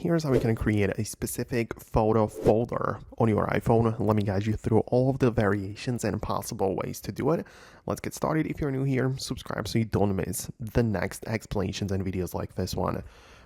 here's how you can create a specific photo folder on your iPhone. Let me guide you through all of the variations and possible ways to do it. Let's get started. If you're new here, subscribe so you don't miss the next explanations and videos like this one.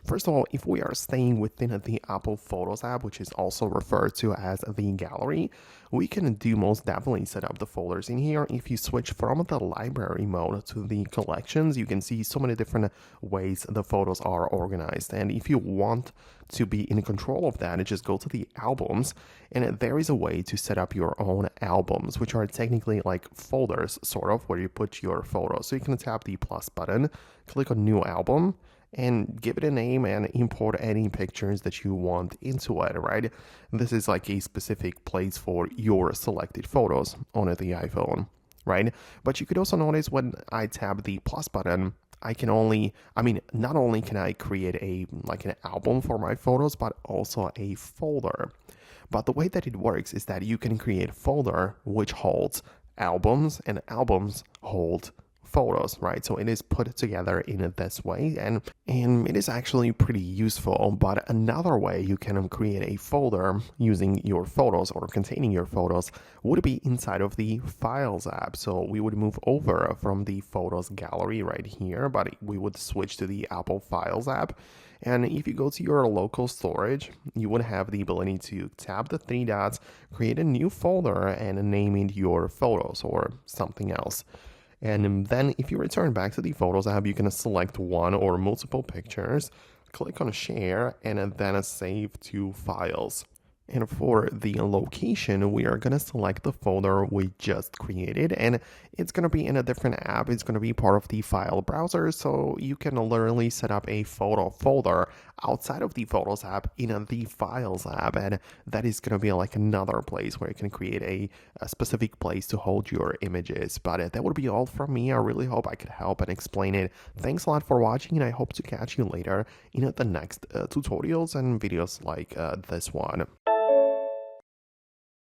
First of all, if we are staying within the Apple Photos app, which is also referred to as the gallery, we can most definitely set up the folders in here. If you switch from the library mode to the collections, you can see so many different ways the photos are organized. And if you want to be in control of that, just go to the albums, and there is a way to set up your own albums, which are technically like folders, sort of, where you put your photos. So you can tap the plus button, click on new album, and give it a name and import any pictures that you want into it, right? This is like a specific place for your selected photos on the iPhone, right? But you could also notice when I tap the plus button, not only can I create an album for my photos, but also a folder. But the way that it works is that you can create a folder which holds albums, and albums hold photos, right? So it is put together in this way, and it is actually pretty useful. But another way you can create a folder using your photos or containing your photos would be inside of the Files app. So we would move over from the Photos gallery right here, but we would switch to the Apple Files app. And if you go to your local storage, you would have the ability to tap the three dots, create a new folder, and name it your photos or something else. And then if you return back to the Photos app, you can select one or multiple pictures, click on Share, and then Save to Files. And for the location, we are going to select the folder we just created, and it's going to be in a different app. It's going to be part of the file browser, so you can literally set up a photo folder outside of the Photos app in the Files app, and that is going to be like another place where you can create a specific place to hold your images. But that would be all from me. I really hope I could help and explain it. Thanks a lot for watching, and I hope to catch you later in the next tutorials and videos like this one.